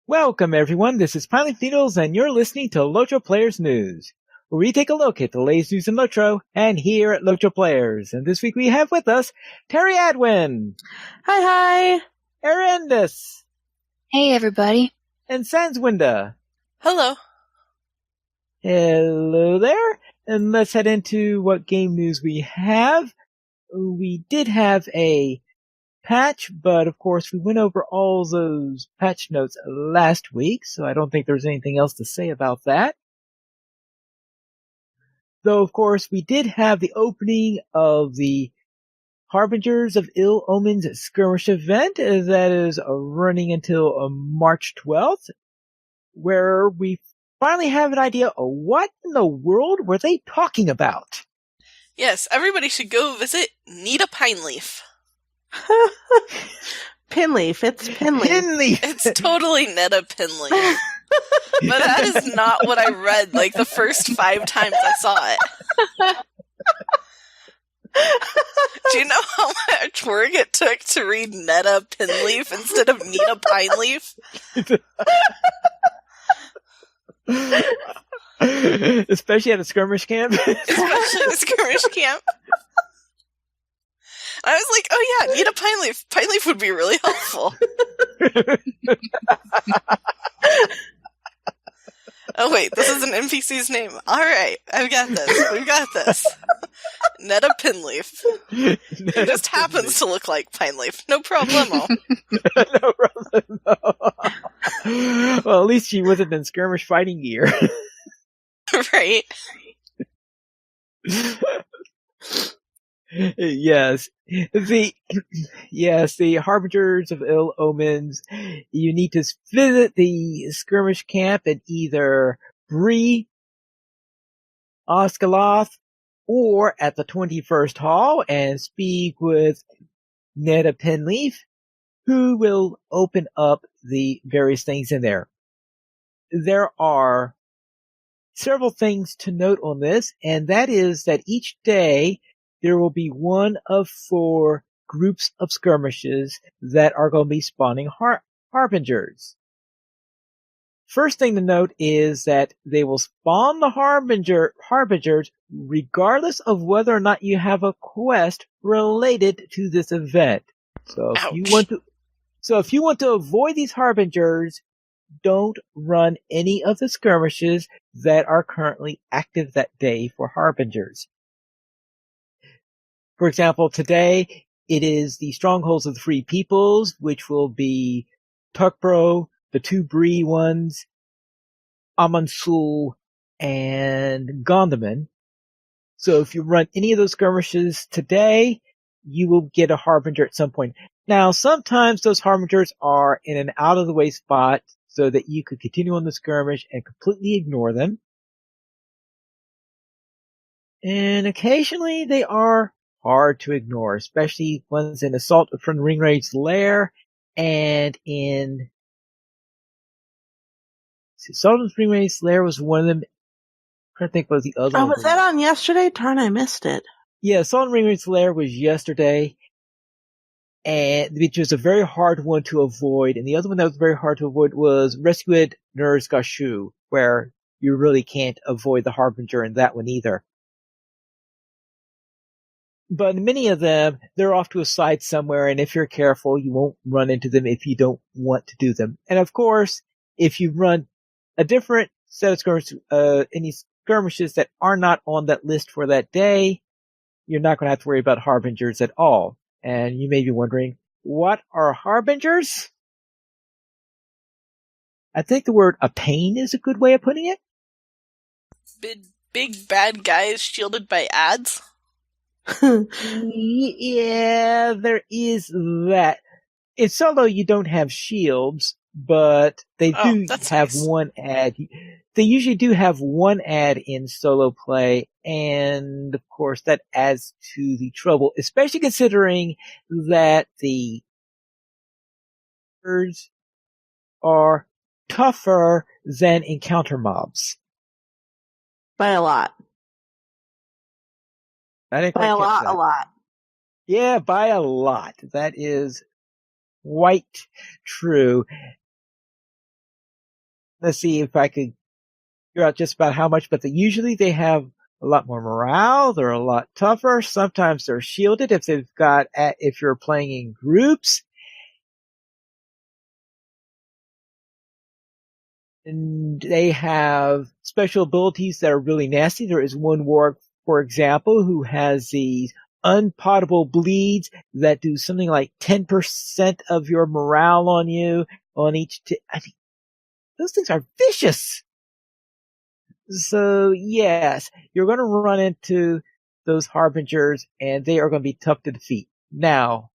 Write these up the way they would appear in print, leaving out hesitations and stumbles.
Welcome, everyone. This is Pilot Needles, and you're listening to LOTRO Players News, where we take a look at the latest news in LOTRO and here at LOTRO Players. And this week we have with us Terry Adwin. Hi. Arendis. Hey, everybody. And Sanswinda. Hello. Hello there. And let's head into what game news we have. We did have a patch, but of course we went over all those patch notes last week, so I don't think there's anything else to say about that. Though, of course, we did have the opening of the Harbingers of Ill Omens skirmish event that is running until March 12th, where we finally have an idea of what in the world were they talking about. Yes, everybody should go visit Nita Pineleaf. Pinleaf. It's Pinleaf. Pinleaf. It's totally Netta Pinleaf. But that is not what I read, like, the first 5 times I saw it. Do you know how much work it took to read Netta Pinleaf instead of Nita Pineleaf? Especially at a skirmish camp. Especially at a skirmish camp. I was like, oh yeah, Nita Pineleaf. Pineleaf would be really helpful. Oh wait, this is an NPC's name. Alright, I've got this. We've got this. Netta Pineleaf. It just happens to look like Pineleaf. No problemo. No problemo. Well, at least she wasn't in skirmish fighting gear. Right. Yes. The Harbingers of Ill Omens. You need to visit the skirmish camp at either Bree, Oskaloth, or at the 21st Hall and speak with Netta Pinleaf, who will open up the various things in there. There are several things to note on this, and that is that each day there will be one of 4 groups of skirmishes that are going to be spawning harbingers. First thing to note is that they will spawn the harbingers regardless of whether or not you have a quest related to this event. So if you want to avoid these harbingers, don't run any of the skirmishes that are currently active that day for harbingers. For example, today it is the Strongholds of the Free Peoples, which will be Tukbro, the 2 Bree ones, Amansul, and Gondaman. So if you run any of those skirmishes today, you will get a Harbinger at some point. Now, sometimes those Harbingers are in an out-of-the-way spot so that you could continue on the skirmish and completely ignore them. And occasionally they are hard to ignore, especially ones in Assault from Ringwraith's Lair and in Assault from Ringwraith's Lair was one of them. I'm trying to think what the other one was that on yesterday? Darn, I missed it. Yeah, Assault from Ringwraith's Lair was yesterday, and which was a very hard one to avoid. And the other one that was very hard to avoid was Rescued Nurse Gashu, where you really can't avoid the Harbinger in that one either. But many of them, they're off to a side somewhere, and if you're careful, you won't run into them if you don't want to do them. And of course, if you run a different set of skirmishes, any skirmishes that are not on that list for that day, you're not going to have to worry about harbingers at all. And you may be wondering, what are harbingers? I think the word a pain is a good way of putting it. Big bad guys shielded by ads? Yeah, there is that. In solo, you don't have shields, but they do have nice. one ad. They usually do have one ad in solo play, and of course that adds to the trouble, especially considering that the birds are tougher than encounter mobs. By a lot. By a lot. Yeah, by a lot. That is quite true. let's see if I could figure out just about how much, but usually they have a lot more morale. They're a lot tougher. Sometimes they're shielded if you're playing in groups. And they have special abilities that are really nasty. There is one warg, for example, who has these unpotable bleeds that do something like 10% of your morale on you on each. I mean, those things are vicious. So yes, you're going to run into those harbingers, and they are going to be tough to defeat. Now,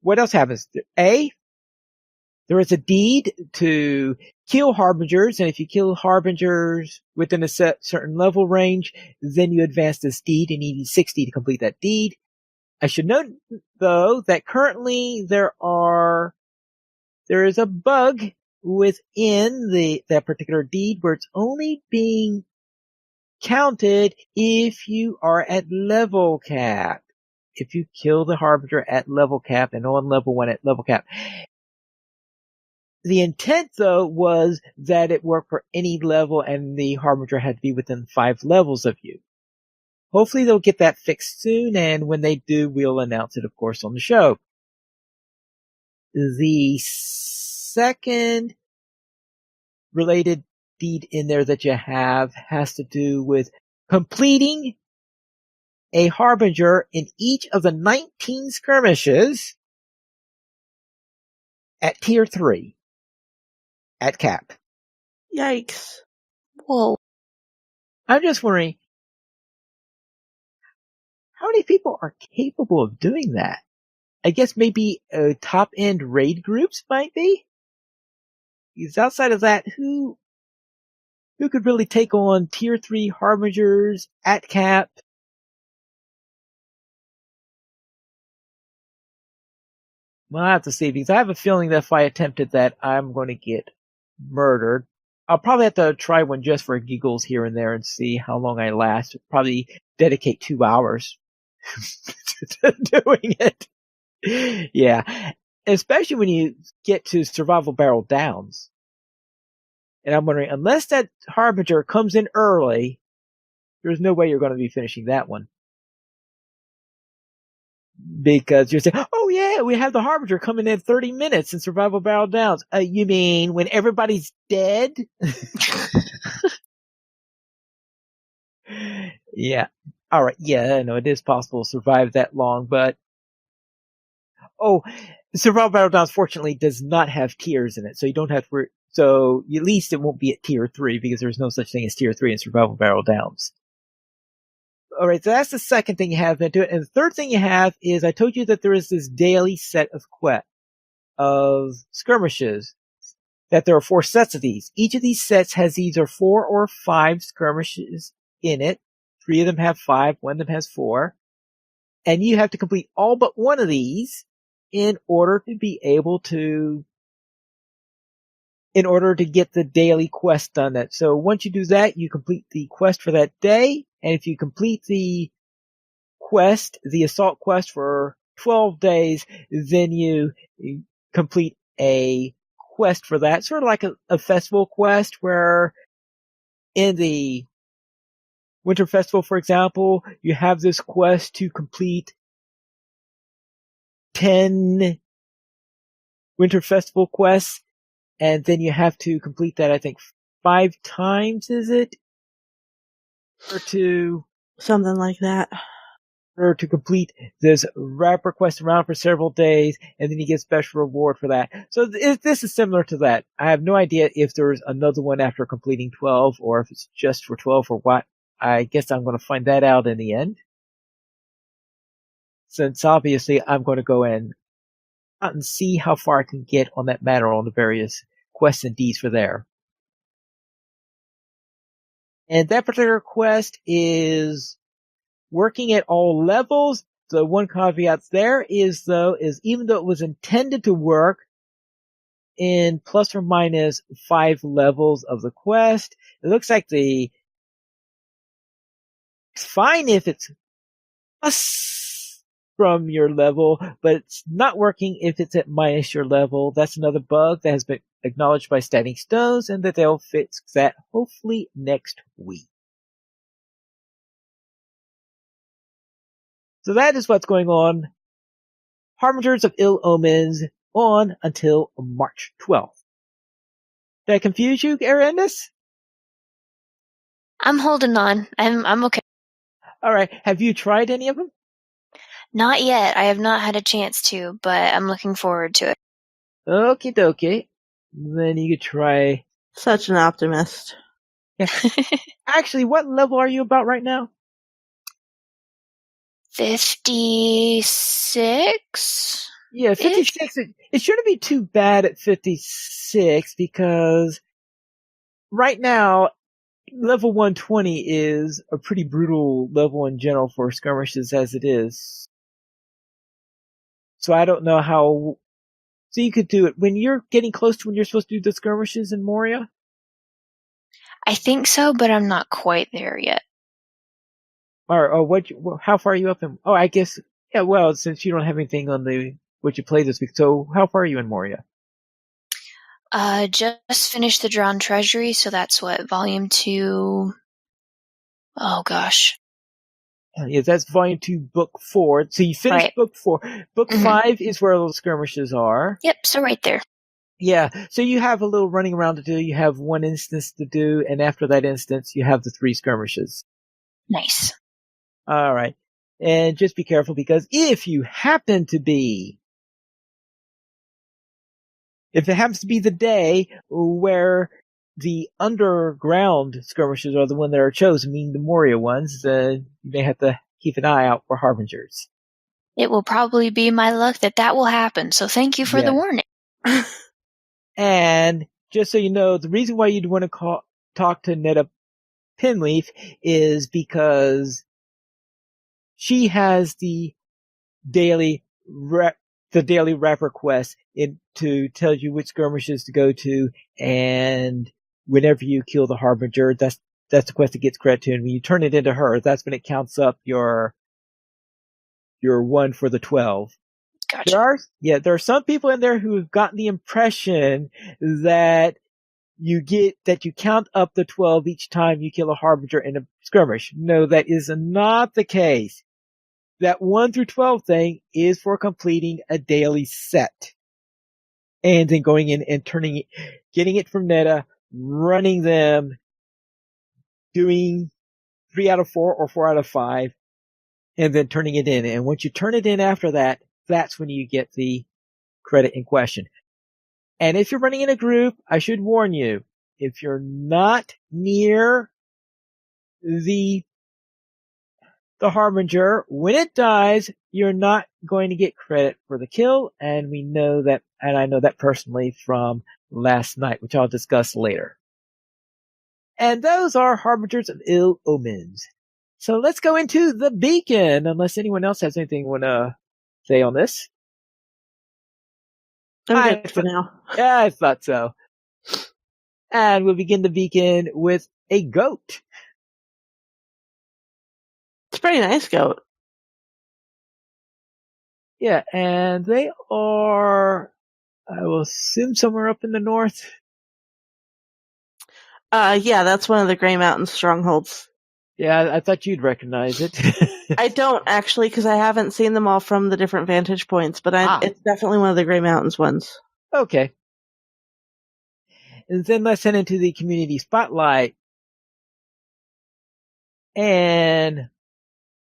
what else happens? There is a deed to kill harbingers, and if you kill harbingers within a certain level range, then you advance this deed, and you need 60 to complete that deed. I should note, though, that currently there is a bug within that particular deed where it's only being counted if you are at level cap. If you kill the harbinger at level cap and on level 1 at level cap. The intent, though, was that it worked for any level and the harbinger had to be within 5 levels of you. Hopefully they'll get that fixed soon, and when they do, we'll announce it, of course, on the show. The second related deed in there that you have has to do with completing a harbinger in each of the 19 skirmishes at tier 3 at cap. Yikes. Whoa. I'm just wondering, how many people are capable of doing that? I guess maybe top-end raid groups might be? Because outside of that, who could really take on tier 3 harbingers at cap? Well, I have to see, because I have a feeling that if I attempted that, I'm going to get murdered. I'll probably have to try one just for giggles here and there and see how long I last. Probably dedicate 2 hours to doing it. Yeah. Especially when you get to survival barrel downs. And I'm wondering, unless that harbinger comes in early, there's no way you're going to be finishing that one. Because you're saying, oh yeah, we have the harbinger coming in 30 minutes in survival barrel downs. You mean when everybody's dead? Yeah. All right. Yeah, I know it is possible to survive that long, but survival battle downs fortunately does not have tiers in it, so you don't have to. So at least it won't be at tier 3 because there's no such thing as tier 3 in survival barrel downs. All right, so that's the second thing you have into it, and the third thing you have is I told you that there is this daily set of skirmishes. That there are 4 sets of these. Each of these sets has either 4 or 5 skirmishes in it. 3 of them have 5, 1 of them has 4. And you have to complete all but one of these in order to get the daily quest done. So once you do that, you complete the quest for that day. And if you complete the assault quest for 12 days, then you complete a quest for that, sort of like a festival quest, where in the Winter Festival, for example, you have this quest to complete 10 Winter Festival quests, and then you have to complete that, I think, 5 times, is it? Something like that. Or to complete this rapper quest around for several days, and then you get special reward for that. So this is similar to that. I have no idea if there's another one after completing 12, or if it's just for 12 or what. I guess I'm going to find that out in the end. Since obviously I'm going to go in and see how far I can get on that matter on the various quests and deeds for there. And that particular quest is working at all levels. The one caveat there is even though it was intended to work in plus or minus 5 levels of the quest, it looks like it's fine if it's plus from your level, but it's not working if it's at minus your level. That's another bug that has been acknowledged by Standing Stones, and that they'll fix that hopefully next week. So that is what's going on. Harbingers of Ill Omens on until March 12th. Did I confuse you, Arendis? I'm holding on. I'm okay. All right. Have you tried any of them? Not yet. I have not had a chance to, but I'm looking forward to it. Okie dokie. Then you could try. Such an optimist. Actually, what level are you about right now? 56? Yeah, 56. It shouldn't be too bad at 56 because right now, level 120 is a pretty brutal level in general for skirmishes as it is. So I don't know how. So you could do it when you're getting close to when you're supposed to do the skirmishes in Moria? I think so, but I'm not quite there yet. Or how far are you up in? Oh, I guess, yeah, well, since you don't have anything on what you play this week, so how far are you in Moria? Just finished the Drowned Treasury, so that's what, volume 2? Oh gosh. Yes, that's volume 2, book 4. So you finished Right. book 4. Book 5 is where those skirmishes are. Yep, so right there. Yeah, so you have a little running around to do. You have one instance to do, and after that instance, you have the 3 skirmishes. Nice. All right. And just be careful because if it happens to be the day where the underground skirmishes are the one that are chosen, meaning the Moria ones, you may have to keep an eye out for Harbingers. It will probably be my luck that will happen, so thank you for the warning. And just so you know, the reason why you'd want to talk to Netta Pinleaf is because she has the daily rep request to tell you which skirmishes to go to, and whenever you kill the Harbinger, that's the quest that gets credit to, and when you turn it into her, that's when it counts up your one for the 12. Gotcha. There are some people in there who have gotten the impression that you count up the 12 each time you kill a Harbinger in a skirmish. No, that is not the case. That 1 through 12 thing is for completing a daily set. And then going in and getting it from Netta, running them, doing 3 out of 4 or 4 out of 5, and then turning it in. And once you turn it in after that, that's when you get the credit in question. And if you're running in a group, I should warn you, if you're not near the Harbinger, when it dies, you're not going to get credit for the kill, and I know that personally from last night, which I'll discuss later. And those are Harbingers of Ill Omens. So let's go into the beacon, unless anyone else has anything you want to say on this. I'm good for now. Yeah, I thought so. And we'll begin the beacon with a goat. It's a pretty nice goat. Yeah, and they are, I will assume, somewhere up in the north. Yeah, that's one of the Grey Mountain strongholds. Yeah, I thought you'd recognize it. I don't actually, because I haven't seen them all from the different vantage points, but it's definitely one of the Grey Mountains ones. Okay. And then let's head into the community spotlight. And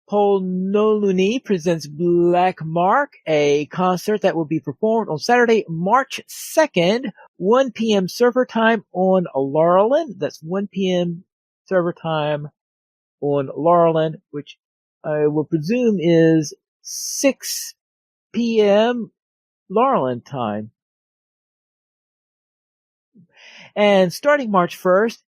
Polnoluni presents Black Mark, a concert that will be performed on Saturday, March 2nd, 1 p.m. server time on Laurelin. That's 1 p.m. server time on Laurelin, which I will presume is 6 p.m. Laurelin time. And starting March 1st,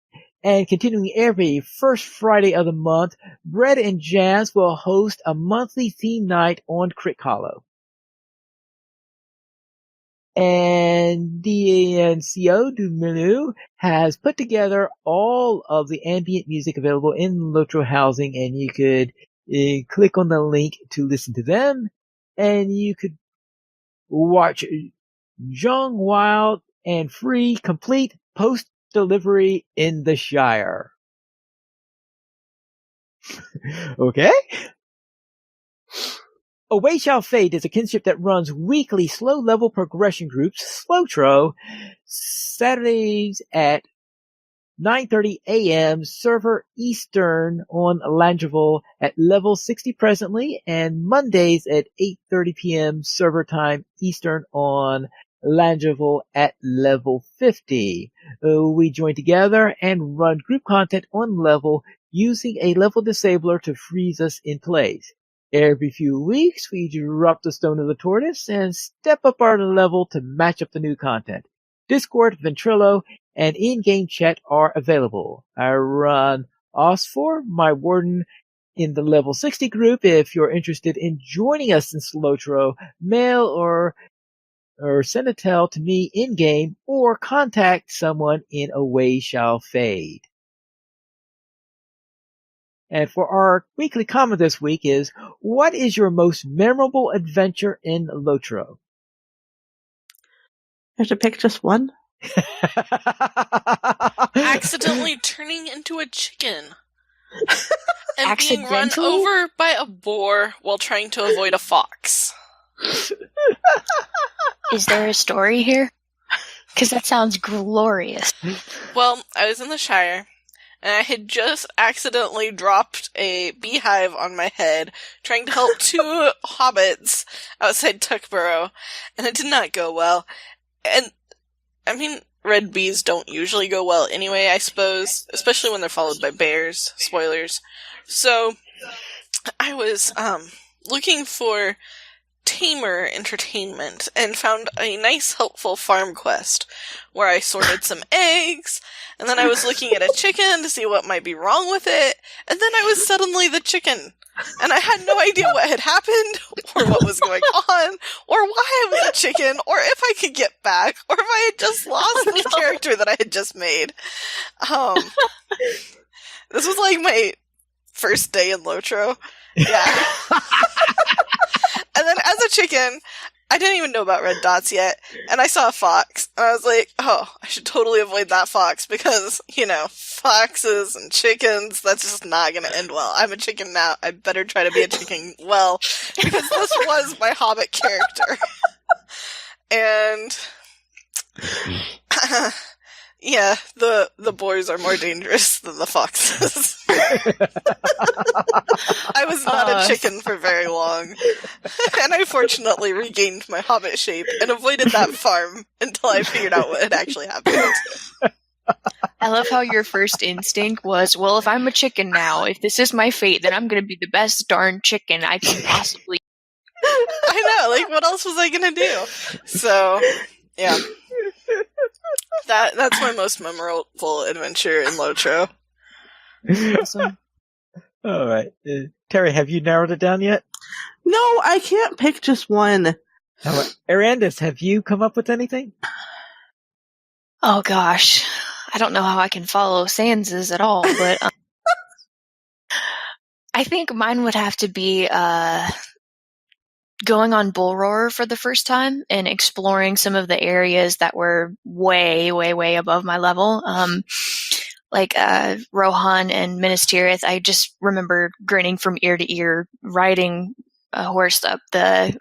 and continuing every first Friday of the month, Bread and Jazz will host a monthly theme night on Crick Hollow. And DANCO du Menu has put together all of the ambient music available in LOTRO housing, and you could click on the link to listen to them. and you could watch Young, Wild, and Free complete post-delivery in the Shire. Okay? Away Shall Fade is a kinship that runs weekly slow-level progression groups, LOTRO, Saturdays at 9:30 a.m. server Eastern on Langeville at level 60 presently, and Mondays at 8:30 p.m. server time Eastern on Langeville at level 50. We join together and run group content on level using a level disabler to freeze us in place. Every few weeks, we drop the Stone of the Tortoise and step up our level to match up the new content. Discord, Ventrilo, and in-game chat are available. I run OS4, my warden, in the level 60 group. If you're interested in joining us in Slowtro, mail or send a tell to me in-game or contact someone in Away Shall Fade. And for our weekly comment this week is, what is your most memorable adventure in LOTRO? I have to pick just one? Accidentally turning into a chicken. And being run over by a boar while trying to avoid a fox. Is there a story here? Because that sounds glorious. Well, I was in the Shire, and I had just accidentally dropped a beehive on my head, trying to help two hobbits outside Tuckborough, and it did not go well. And, I mean, red bees don't usually go well anyway, I suppose, especially when they're followed by bears. Spoilers. So, I was, looking for tamer entertainment and found a nice helpful farm quest where I sorted some eggs, and then I was looking at a chicken to see what might be wrong with it, and then I was suddenly the chicken. And I had no idea what had happened, or what was going on, or why I was a chicken, or if I could get back, or if I had just lost the character that I had just made. This was like my first day in LOTRO. Yeah. And then as a chicken, I didn't even know about red dots yet, and I saw a fox, and I was like, oh, I should totally avoid that fox, because, you know, foxes and chickens, that's just not gonna end well. I'm a chicken now, I better try to be a chicken well, because this was my Hobbit character. And, yeah, the boars are more dangerous than the foxes. I was not a chicken for very long, and I fortunately regained my Hobbit shape and avoided that farm until I figured out what had actually happened. I love how your first instinct was, well, if I'm a chicken now, if this is my fate, then I'm going to be the best darn chicken I can possibly. I know, like, what else was I going to do? So, yeah. That's my most memorable adventure in LOTRO. Awesome. All right. Terry, have you narrowed it down yet? No, I can't pick just one. Arandis, have you come up with anything? Oh gosh. I don't know how I can follow Sans's at all, but I think mine would have to be going on Bull Roar for the first time and exploring some of the areas that were way, way, way above my level. Like Rohan and Minas Tirith, I just remember grinning from ear to ear, riding a horse up the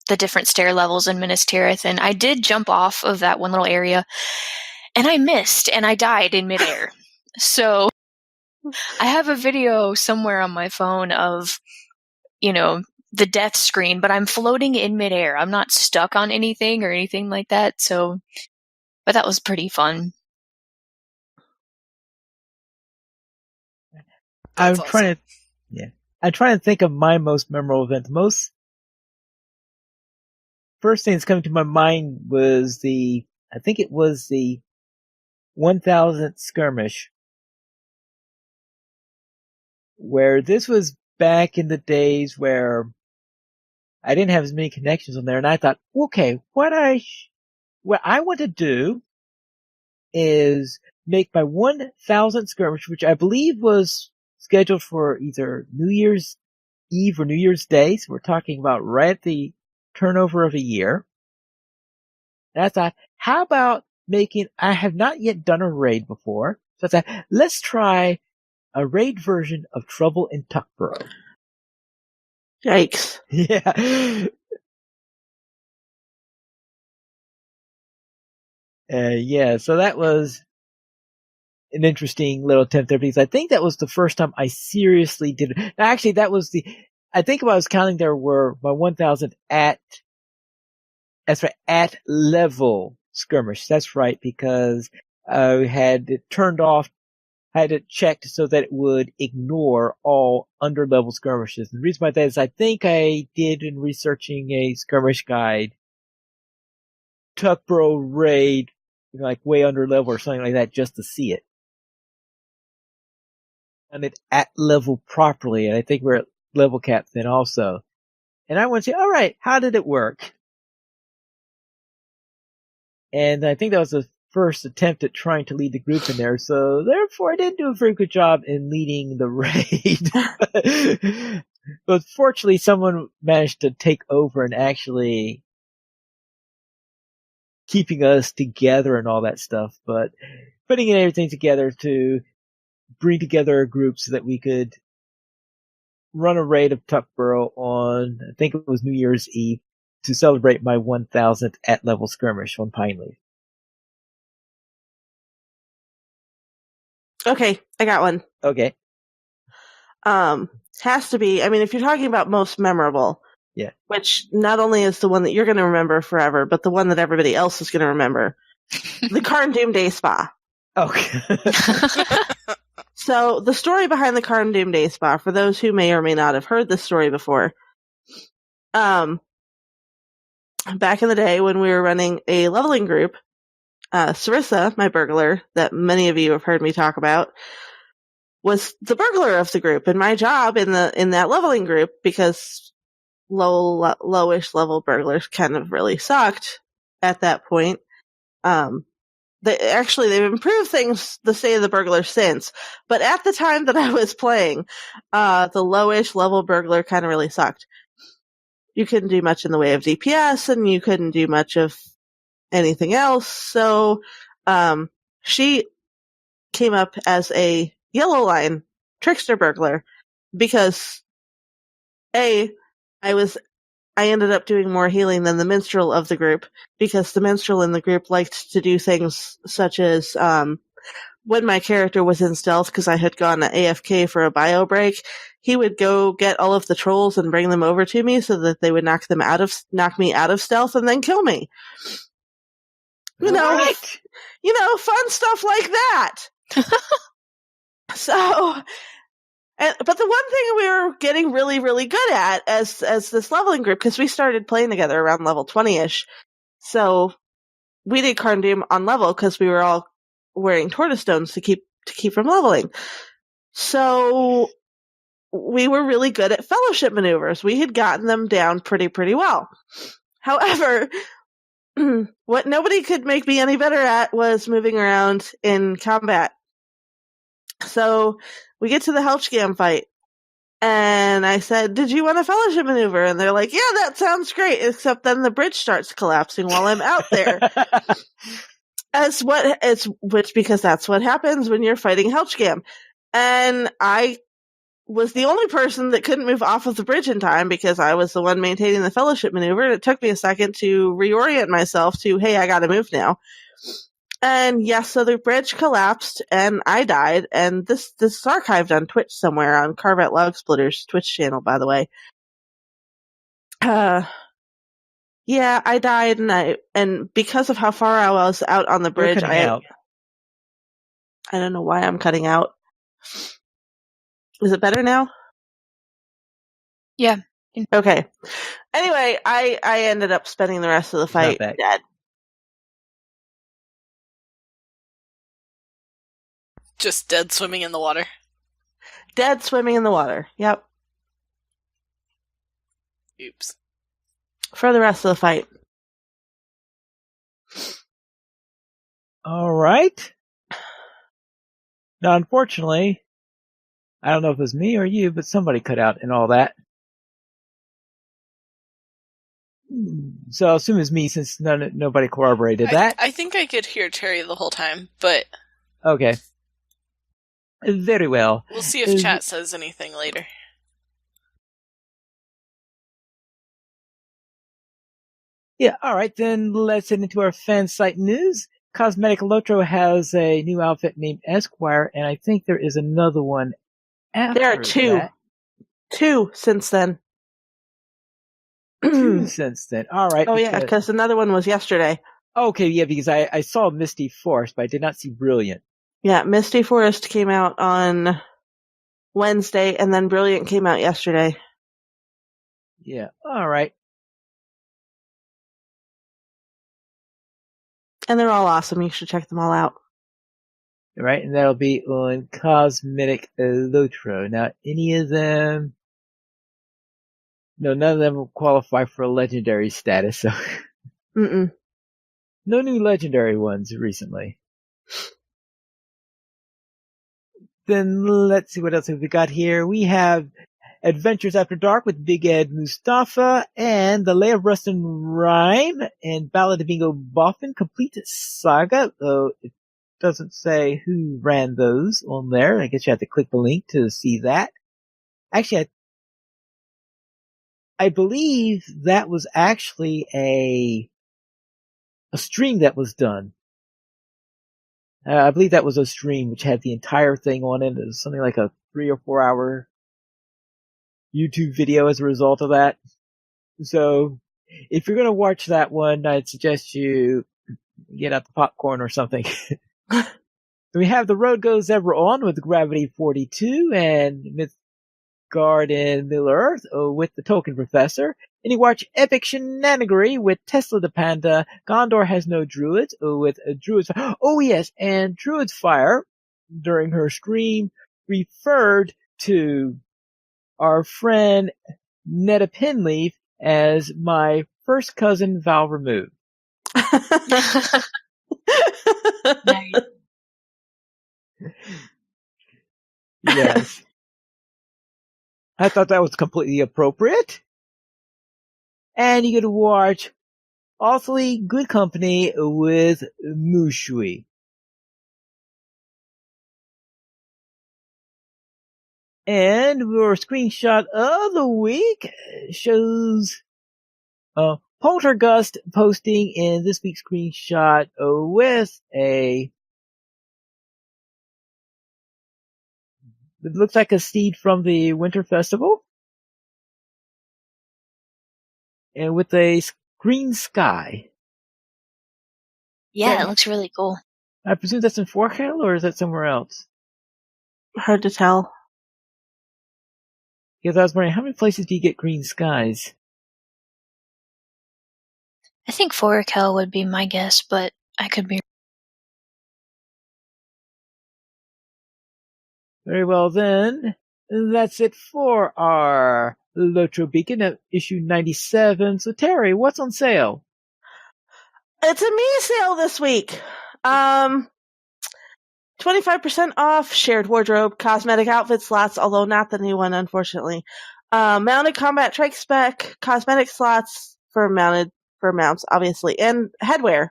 different stair levels in Minas Tirith. And I did jump off of that one little area, and I missed, and I died in midair. So I have a video somewhere on my phone of, the death screen, but I'm floating in midair. I'm not stuck on anything or anything like that. So, but that was pretty fun. I'm trying to think of my most memorable event. First thing that's coming to my mind was the 1000th skirmish, where this was back in the days where I didn't have as many connections on there, and I thought, okay, what I want to do is make my 1000th skirmish, which I believe was scheduled for either New Year's Eve or New Year's Day. So we're talking about right at the turnover of a year. And I thought, how about I have not yet done a raid before. So I thought, let's try a raid version of Trouble in Tuckborough. Yikes. Yeah. Yeah, so that was an interesting little attempt there because I think that was the first time I seriously did it. Now, actually, I think if I was counting, there were my 1,000 at level skirmish. That's right, because I had it turned off, had it checked so that it would ignore all under level skirmishes. And the reason why that is I think I did in researching a skirmish guide, Tuckborough raid, like way under level or something like that just to see it. And it at level properly, and I think we're at level cap then also. And I want to say, all right, how did it work? And I think that was the first attempt at trying to lead the group in there, so therefore I didn't do a very good job in leading the raid. But fortunately, someone managed to take over and actually keeping us together and all that stuff, but putting everything together to bring together a group so that we could run a raid of Tuckborough on, I think it was New Year's Eve, to celebrate my 1,000th at level skirmish on Pineleaf. Okay, I got one. Okay. Has to be, I mean, if you're talking about most memorable, yeah, which not only is the one that you're going to remember forever, but the one that everybody else is going to remember, the Karn Doomday Spa. Okay. So the story behind the Karn Doomday Spa, for those who may or may not have heard this story before, back in the day when we were running a leveling group, Sarissa, my burglar, that many of you have heard me talk about, was the burglar of the group. And my job in that leveling group, because lowish level burglars kind of really sucked at that point, they've improved things, the state of the burglar since. But at the time that I was playing, the lowish level burglar kind of really sucked. You couldn't do much in the way of DPS, and you couldn't do much of anything else. So, she came up as a yellow line trickster burglar because I ended up doing more healing than the minstrel of the group, because the minstrel in the group liked to do things such as, when my character was in stealth, because I had gone to AFK for a bio break, he would go get all of the trolls and bring them over to me so that they would knock me out of stealth and then kill me. You know, fun stuff like that. So, but the one thing we were getting really, really good at as this leveling group, because we started playing together around level 20-ish, so we did Karn Doom on level because we were all wearing tortoise stones to keep from leveling. So we were really good at fellowship maneuvers. We had gotten them down pretty well. However, what nobody could make me any better at was moving around in combat. So we get to the Helchgam fight, and I said, "Did you want a fellowship maneuver?" And they're like, "Yeah, that sounds great," except then the bridge starts collapsing while I'm out there. Because that's what happens when you're fighting Helchgam. And I was the only person that couldn't move off of the bridge in time because I was the one maintaining the fellowship maneuver, and it took me a second to reorient myself to, hey, I gotta move now. And yes, so the bridge collapsed and I died, and this is archived on Twitch somewhere, on Carvet Log Splitter's Twitch channel, by the way. Yeah, I died, and because of how far I was out on the bridge, I don't know why I'm cutting out. Is it better now? Yeah. Okay. Anyway, I ended up spending the rest of the fight dead. Just dead swimming in the water. Dead swimming in the water. Yep. Oops. For the rest of the fight. All right. Now, unfortunately, I don't know if it was me or you, but somebody cut out and all that. So I'll assume it's me since nobody corroborated that. I think I could hear Terry the whole time, but Okay. Very well. we'll see if chat says anything later. Yeah, all right, then let's head into our fan site news. Cosmetic LOTRO has a new outfit named Esquire, and I think there is another one after There are two. that. 2 since then. 2 since then. All right. Oh, yeah, because another one was yesterday. Okay, yeah, because I saw Misty Forest, but I did not see Brilliant. Yeah, Misty Forest came out on Wednesday, and then Brilliant came out yesterday. Yeah, all right. And they're all awesome. You should check them all out. All right, and that'll be on Cosmetic LOTRO. Now, any of them... No, none of them will qualify for a legendary status, so... Mm-mm. No new legendary ones recently. Then let's see what else have we got here. We have Adventures After Dark with Big Ed Mustafa and The Lay of Rust and Rhyme and Ballad of Bingo Boffin Complete Saga. It doesn't say who ran those on there. I guess you have to click the link to see that. Actually, I believe that was actually a stream that was done. I believe that was a stream which had the entire thing on it. It was something like a 3 or 4 hour YouTube video as a result of that. So, if you're going to watch that one, I'd suggest you get out the popcorn or something. We have The Road Goes Ever On with Gravity 42 and Midgard and Middle Earth with the Tolkien Professor. And you watch Epic Shenanigery with Tesla the Panda. Gondor Has No Druids with Druids. Oh yes, and Druids Fire during her stream referred to our friend Netta Pinleaf as my first cousin Val Remove. Nice. Yes. I thought that was completely appropriate. And you get to watch Awfully Good Company with Mushui. And our screenshot of the week shows Poltergust posting in this week's screenshot with it looks like a steed from the Winter Festival. And with a green sky. Yeah, it looks really cool. I presume that's in Forkhale, or is that somewhere else? Hard to tell. Because I was wondering, how many places do you get green skies? I think Forakel would be my guess, but I could be. Very well then. That's it for our Lotro Beacon of issue 97. So Terry, what's on sale? It's a me sale this week. 25% off shared wardrobe, cosmetic outfit slots, although not the new one, unfortunately. Mounted combat trike spec, cosmetic slots for mounts, obviously, and headwear.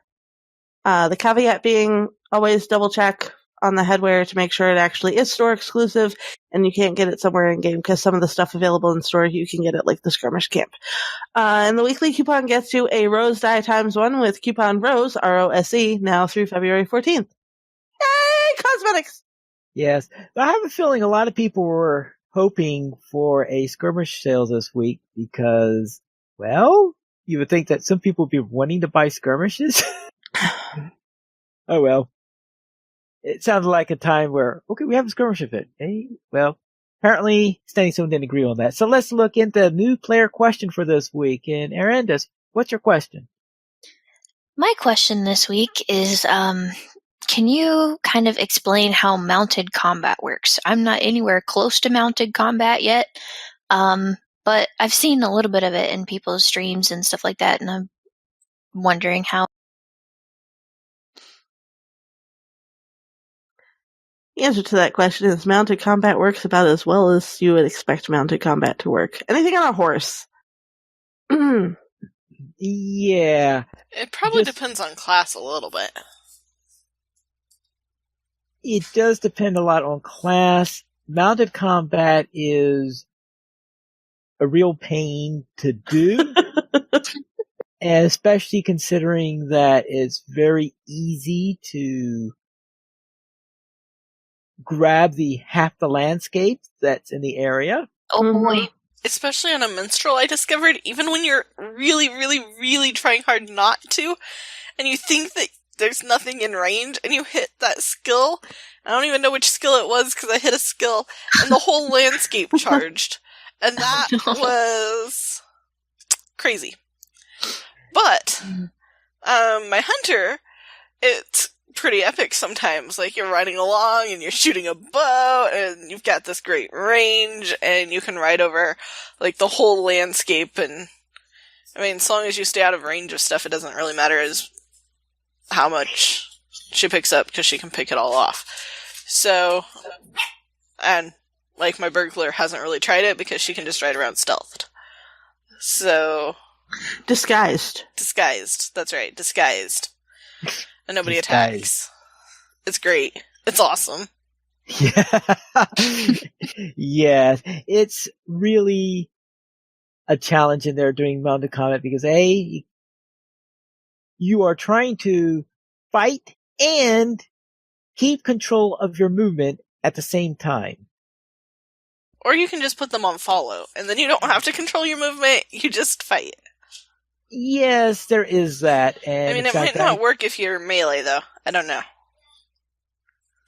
The caveat being always double check on the headwear to make sure it actually is store exclusive and you can't get it somewhere in game because some of the stuff available in store you can get at like the skirmish camp. And the weekly coupon gets you a Rose Die ×1 with coupon ROSE, ROSE, now through February 14th. Yay! Cosmetics! Yes. I have a feeling a lot of people were hoping for a skirmish sale this week because, well, you would think that some people would be wanting to buy skirmishes. Oh well. It sounded like a time where, okay, we have a skirmish event. Hey, well, apparently Standing Stone didn't agree on that. So let's look into the new player question for this week. And Arendis, what's your question? My question this week is, can you kind of explain how mounted combat works? I'm not anywhere close to mounted combat yet, but I've seen a little bit of it in people's streams and stuff like that, and I'm wondering how. The answer to that question is mounted combat works about as well as you would expect mounted combat to work. Anything on a horse. Yeah, Yeah. It probably Just- depends on class a little bit. It does depend a lot on class. Mounted combat is a real pain to do, and especially considering that it's very easy to grab the half the landscape that's in the area. Oh boy. Especially on a minstrel, I discovered, even when you're really, really, really trying hard not to, and you think that there's nothing in range, and you hit that skill. I don't even know which skill it was, because I hit a skill, and the whole landscape charged. And that was crazy. But, my hunter, it's pretty epic sometimes. Like, you're riding along, and you're shooting a bow, and you've got this great range, and you can ride over, like, the whole landscape, and, I mean, as long as you stay out of range of stuff, it doesn't really matter as how much she picks up, because she can pick it all off. So, and, like, my burglar hasn't really tried it, because she can just ride around stealthed. So... Disguised. That's right, disguised. And nobody Disguised. attacks. It's great. It's awesome. Yeah. Yes. It's really a challenge in there doing mounted combat because you are trying to fight and keep control of your movement at the same time. Or you can just put them on follow, and then you don't have to control your movement, you just fight. Yes, there is that. And I mean, it might not work if you're melee, though. I don't know.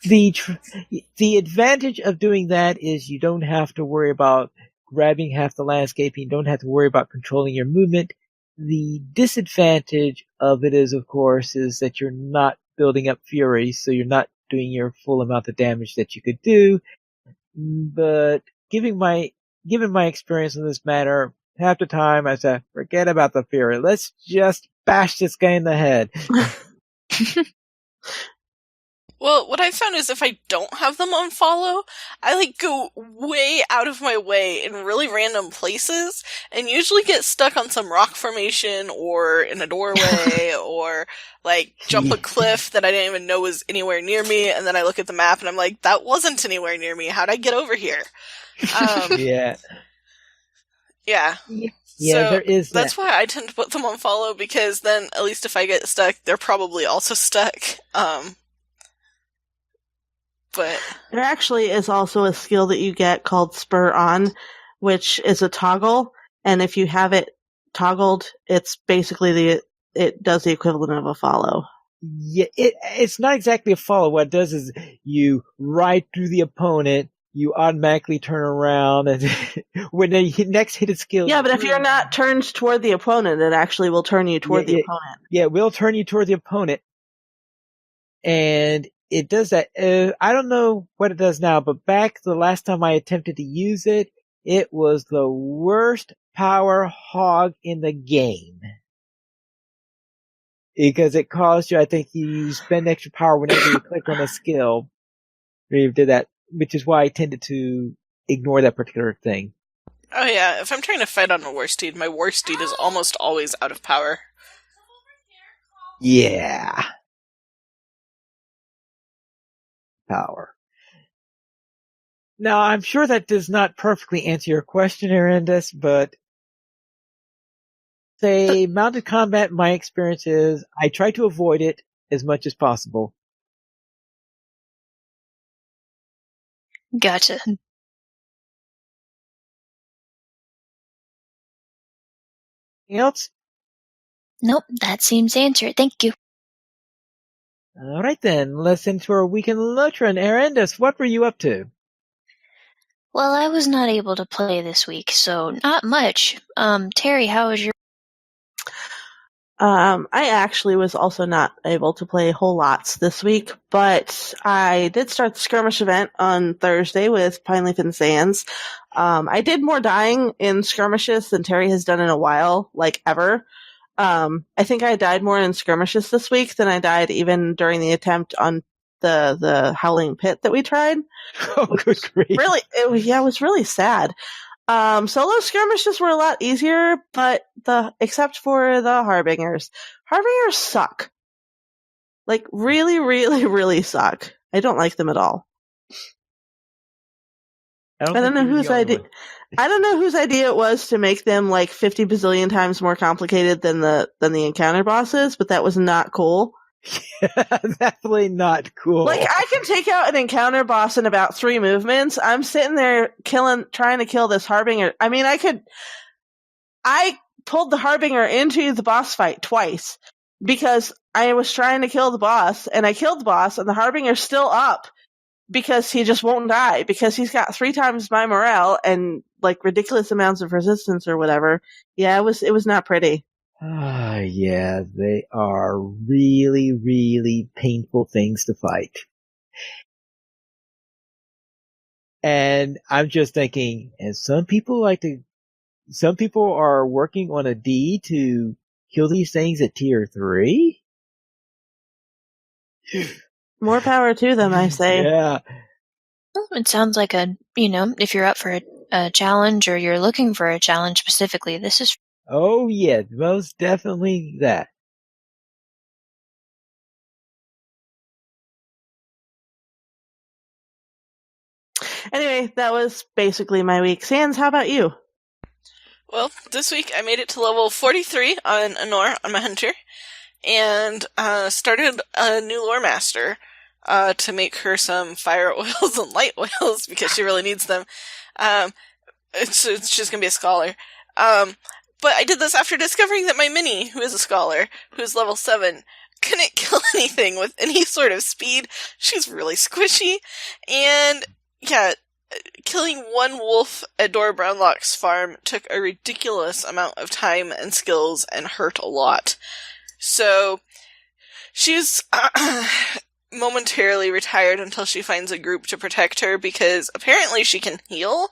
The advantage of doing that is you don't have to worry about grabbing half the landscape. You don't have to worry about controlling your movement. The disadvantage of it is, of course, is that you're not building up fury, so you're not doing your full amount of damage that you could do. But given my experience in this matter, half the time I say, forget about the fury. Let's just bash this guy in the head. Well, what I found is if I don't have them on follow, I like go way out of my way in really random places and usually get stuck on some rock formation or in a doorway or like jump a cliff that I didn't even know was anywhere near me, and then I look at the map and I'm like, that wasn't anywhere near me. How'd I get over here? Yeah. Yeah. Yeah, so there is that. That's why I tend to put them on follow, because then at least if I get stuck, they're probably also stuck. But there actually is also a skill that you get called Spur On, which is a toggle, and if you have it toggled, it's basically it does the equivalent of a follow. Yeah, it's not exactly a follow. What it does is you ride through the opponent, you automatically turn around, and when they next hit a skill... Yeah, but if you're not turned toward the opponent, it actually will turn you toward the opponent. Yeah, it will turn you toward the opponent. And it does that. I don't know what it does now, but back the last time I attempted to use it, it was the worst power hog in the game. Because it caused you, I think you spend extra power whenever you click on a skill. You did that, which is why I tended to ignore that particular thing. oh yeah, if I'm trying to fight on a war steed, my war steed is almost always out of power. Yeah. Power. Now, I'm sure that does not perfectly answer your question, Arendis, but say mounted combat, my experience is I try to avoid it as much as possible. Gotcha. Anything else? Nope, that seems to answer it. Thank you. All right then, let's into our weekend LOTRO. And Arendis, what were you up to? Well, I was not able to play this week, so not much. Terry, how was your... I actually was also not able to play whole lots this week, but I did start the skirmish event on Thursday with Pineleaf and Sands. I did more dying in skirmishes than Terry has done in a while, like ever. I think I died more in skirmishes this week than I died even during the attempt on the Howling Pit that we tried. Oh, good grief. Really, it was really sad. Solo skirmishes were a lot easier, but except for the Harbingers. Harbingers suck. Like, really, really, really suck. I don't like them at all. I don't know whose idea. I don't know whose idea it was to make them like 50 bazillion times more complicated than the encounter bosses, but that was not cool. Definitely not cool. Like, I can take out an encounter boss in about 3 movements. I'm sitting there trying to kill this Harbinger. I mean, I pulled the Harbinger into the boss fight twice because I was trying to kill the boss, and I killed the boss, and the Harbinger's still up because he just won't die because he's got 3 times my morale and like ridiculous amounts of resistance or whatever. Yeah, it was not pretty. Yeah, they are really, really painful things to fight. And I'm just thinking, and some people are working on a D to kill these things at tier 3. More power to them, I say. Yeah. Well, it sounds like if you're up for a challenge or you're looking for a challenge specifically, this is. Oh, yeah, most definitely that. Anyway, that was basically my week. Sans, how about you? Well, this week I made it to level 43 on Anor, on my hunter, and started a new lore master to make her some fire oils and light oils because she really needs them. She's going to be a scholar. But I did this after discovering that my mini, who is a scholar, who's level 7, couldn't kill anything with any sort of speed. She's really squishy. And, yeah, killing one wolf at Dora Brownlock's farm took a ridiculous amount of time and skills and hurt a lot. So, she's momentarily retired until she finds a group to protect her because apparently she can heal,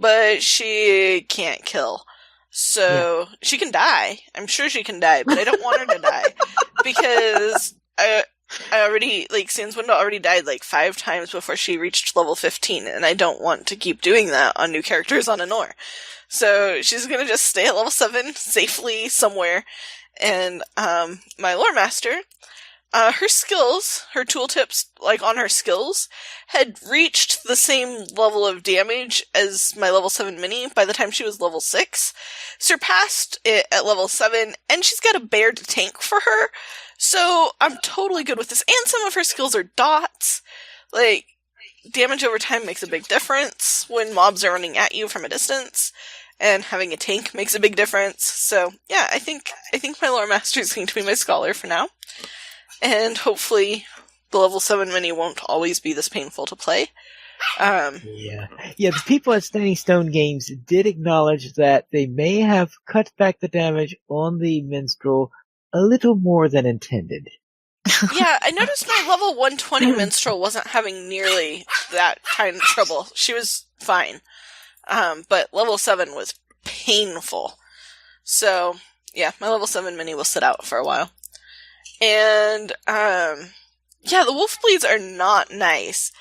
but she can't kill. So, she can die. I'm sure she can die, but I don't want her to die. Because I already, Sans Window already died 5 times before she reached level 15, and I don't want to keep doing that on new characters on Anor. So, she's gonna just stay at level 7, safely somewhere. And, my lore master, her skills, her tooltips, on her skills, had reached the same level of damage as my level 7 mini by the time she was level 6, surpassed it at level 7, and she's got a bear to tank for her, so I'm totally good with this. And some of her skills are dots. Damage over time makes a big difference when mobs are running at you from a distance, and having a tank makes a big difference. So, yeah, I think my lore master is going to be my scholar for now. And hopefully the level 7 mini won't always be this painful to play. Yeah, the people at Standing Stone Games did acknowledge that they may have cut back the damage on the minstrel a little more than intended. Yeah, I noticed my level 120 minstrel wasn't having nearly that kind of trouble. She was fine. But level 7 was painful. So, yeah, my level 7 mini will sit out for a while. And, yeah, the wolf bleeds are not nice.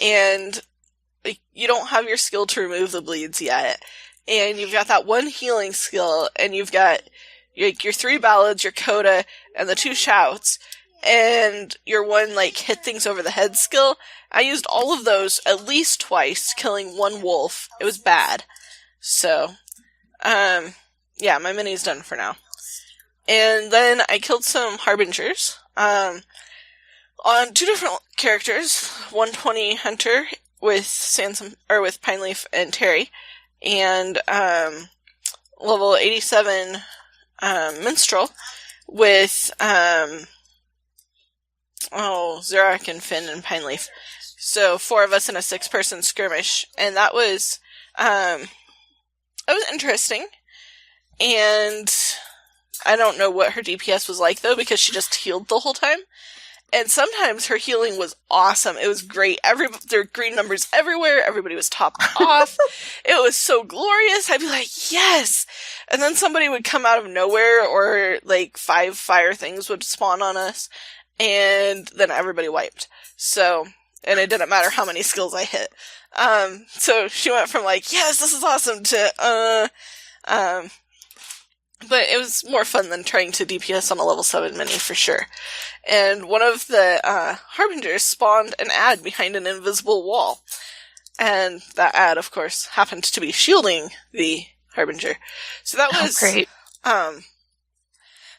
And you don't have your skill to remove the bleeds yet. And you've got that one healing skill, and you've got your 3 ballads, your coda, and the 2 shouts, and your one, hit things over the head skill. I used all of those at least twice, killing one wolf. It was bad. So, yeah, my mini's done for now. And then I killed some Harbingers, on 2 different characters, 120 Hunter with with Pineleaf and Terry, and, level 87, Minstrel with, Zerak and Finn and Pineleaf. So 4 of us in a 6-person skirmish, and that was interesting. And I don't know what her DPS was like though, because she just healed the whole time. And sometimes her healing was awesome. It was great. There were green numbers everywhere. Everybody was topped off. It was so glorious. I'd be like, yes! And then somebody would come out of nowhere, or 5 fire things would spawn on us, and then everybody wiped. So, and it didn't matter how many skills I hit. So she went from like, yes, this is awesome to, but it was more fun than trying to DPS on a level 7 mini for sure. And one of the Harbingers spawned an ad behind an invisible wall. And that ad, of course, happened to be shielding the Harbinger. So that was great. That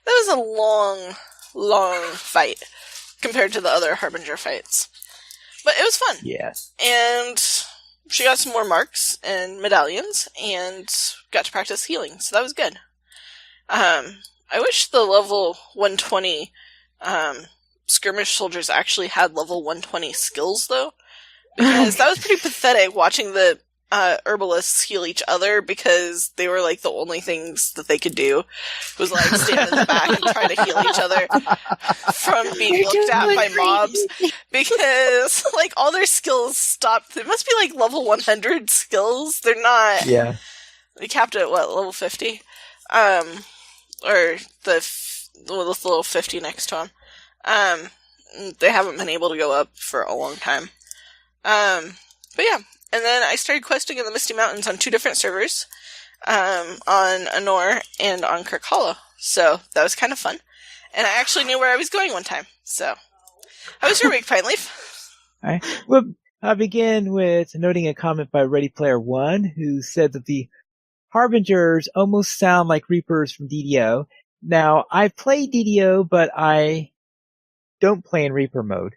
was a long, long fight compared to the other Harbinger fights. But it was fun. Yeah. And she got some more marks and medallions and got to practice healing. So that was good. I wish the level 120 skirmish soldiers actually had level 120 skills, though. Because that was pretty pathetic watching the herbalists heal each other because they were like the only things that they could do. It was like stand in the back and try to heal each other from being looked at by mobs. Because like all their skills stopped. It must be like level 100 skills. They're not. Yeah. They capped it at what, level 50? Or the little 50 next to them. They haven't been able to go up for a long time. But yeah. And then I started questing in the Misty Mountains on 2 different servers. On Anor and on Kirk Hollow. So that was kind of fun. And I actually knew where I was going one time. So how was your week, Pine Leaf? All right. Well, I'll begin with noting a comment by Ready Player One, who said that the Harbingers almost sound like Reapers from DDO. Now, I've played DDO, but I don't play in Reaper mode.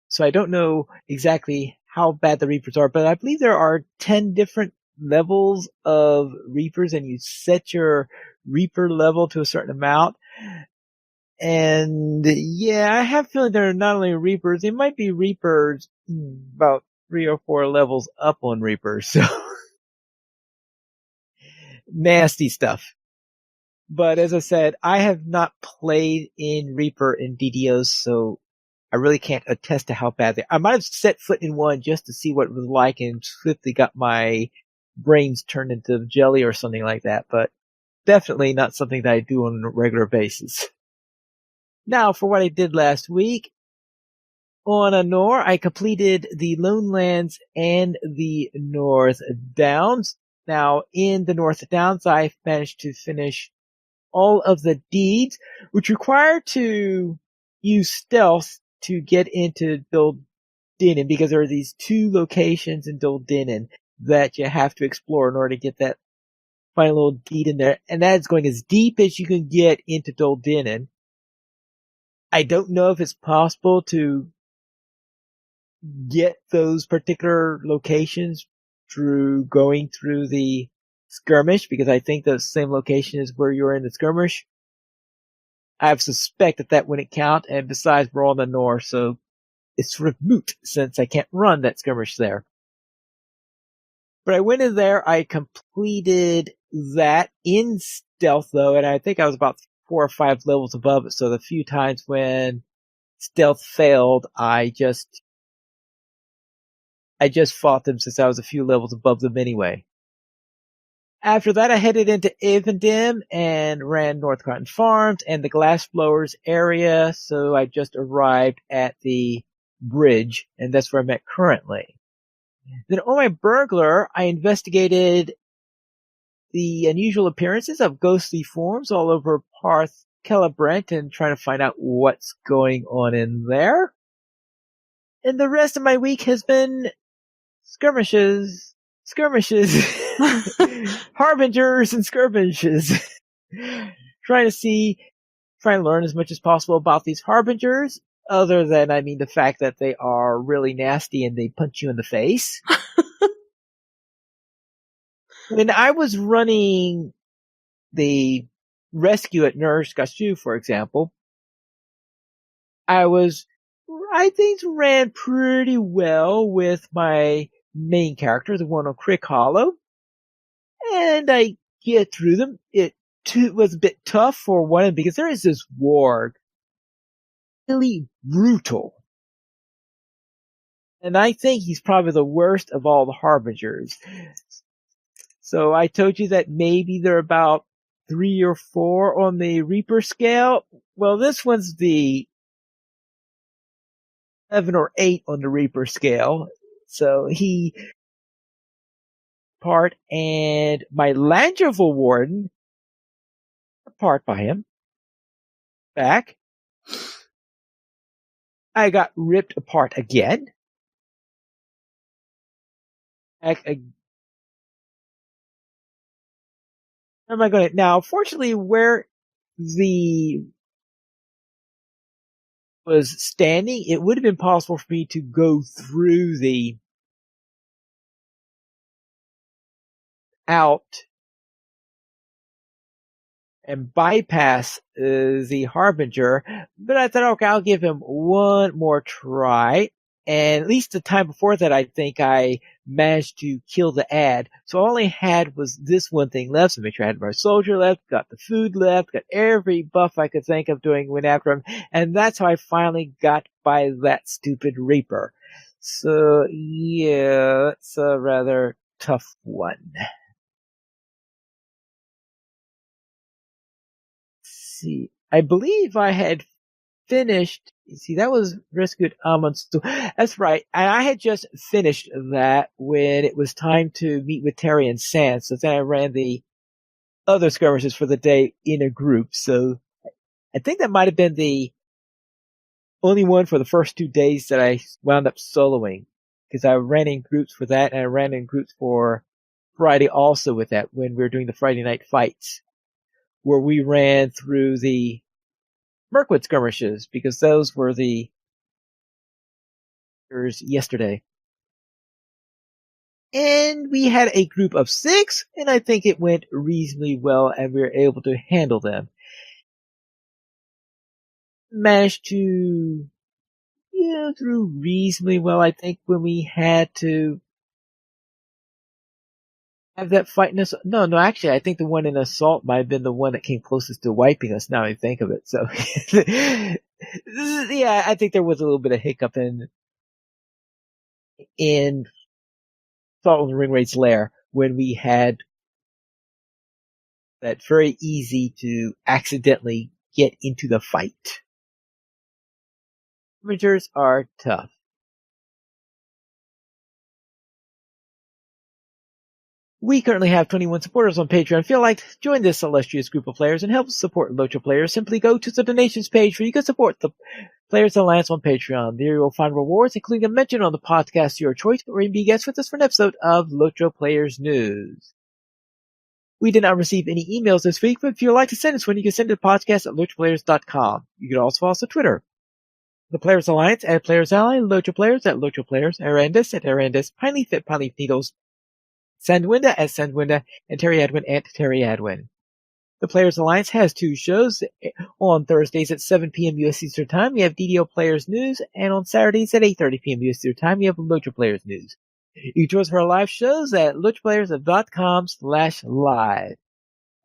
So I don't know exactly how bad the Reapers are, but I believe there are 10 different levels of Reapers, and you set your Reaper level to a certain amount. And yeah, I have a feeling they're not only Reapers, they might be Reapers about 3 or 4 levels up on Reapers. So nasty stuff. But as I said, I have not played in Reaper in DDOs, so I really can't attest to how bad they are. I might have set foot in one just to see what it was like and swiftly got my brains turned into jelly or something like that, but definitely not something that I do on a regular basis. Now, for what I did last week, on Anor, I completed the Lone Lands and the North Downs. Now, in the North Downs, I managed to finish all of the deeds, which require to use stealth to get into Dildinen, because there are these 2 locations in Dildinen that you have to explore in order to get that final little deed in there. And that's going as deep as you can get into Dildinen. I don't know if it's possible to get those particular locations through going through the skirmish, because I think the same location is where you're in the skirmish. I suspect that wouldn't count, and besides, we're on the north, so it's sort of moot since I can't run that skirmish there. But I went in there, I completed that in stealth though, and I think I was about 4 or 5 levels above it, so the few times when stealth failed, I just fought them since I was a few levels above them anyway. After that, I headed into Ivendim and ran North Cotton Farms and the Glassblowers area, so I just arrived at the bridge, and that's where I'm at currently. Then on my burglar, I investigated the unusual appearances of ghostly forms all over Parth Celebrant and trying to find out what's going on in there. And the rest of my week has been skirmishes, harbingers and skirmishes. trying to learn as much as possible about these harbingers, other than, the fact that they are really nasty and they punch you in the face. When I was running the rescue at Nourish Gashu, for example, things ran pretty well with my main character, the one on Crick Hollow, and I get through them. It was a bit tough for one, because there is this warg, really brutal, and I think he's probably the worst of all the harbingers. So I told you that maybe they're about 3 or 4 on the Reaper scale. Well, this one's the 7 or 8 on the Reaper scale. So he part, and my Langeville Warden apart by him. Back. I got ripped apart again. Back again. Am I going to now? Fortunately, where the was standing, it would have been possible for me to go through the out and bypass the Harbinger, but I thought, okay, I'll give him one more try. And at least the time before that, I think I managed to kill the ad. So all I had was this one thing left. So make sure I had my soldier left, got the food left, got every buff I could think of doing, went after him. And that's how I finally got by that stupid Reaper. So yeah, it's a rather tough one. See, I believe I had finished. See, that was Rescued Almonds. That's right. And I had just finished that when it was time to meet with Terry and Sans. So then I ran the other skirmishes for the day in a group. So I think that might have been the only one for the first 2 days that I wound up soloing. Because I ran in groups for that, and I ran in groups for Friday also with that when we were doing the Friday night fights, where we ran through the Mirkwood skirmishes, because those were the yesterday. And we had a group of 6, and I think it went reasonably well, and we were able to handle them. Managed to through reasonably well, I think, when we had to have that fight in assault. No, actually, I think the one in assault might have been the one that came closest to wiping us, now I think of it. So, yeah, I think there was a little bit of hiccup in Assault on the Ringwraith's Lair when we had that very easy to accidentally get into the fight. Scavengers are tough. We currently have 21 supporters on Patreon. If you'd like to join this illustrious group of players and help support LOTRO players, simply go to the donations page where you can support the Players Alliance on Patreon. There you will find rewards, including a mention on the podcast of your choice, or even be guests with us for an episode of LOTRO Players News. We did not receive any emails this week, but if you'd like to send us one, you can send it to podcast at LOTROplayers.com. You can also follow us on Twitter. The Players Alliance at Players Ally, LOTRO Players at LOTRO Players, Arandis at Arandis, Pineleaf at Pineleaf Needles, Sandwinda at Sandwinda, and Terry Adwin at Terry Adwin. The Players Alliance has 2 shows on Thursdays at 7 p.m. U.S. Eastern Time. We have DDO Players News, and on Saturdays at 8:30 p.m. U.S. Eastern Time, we have LOTRO Players News. You can join us for our live shows at LOTROplayers.com/live.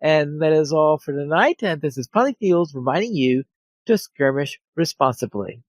And that is all for tonight, and this is Pineleaf Needles reminding you to skirmish responsibly.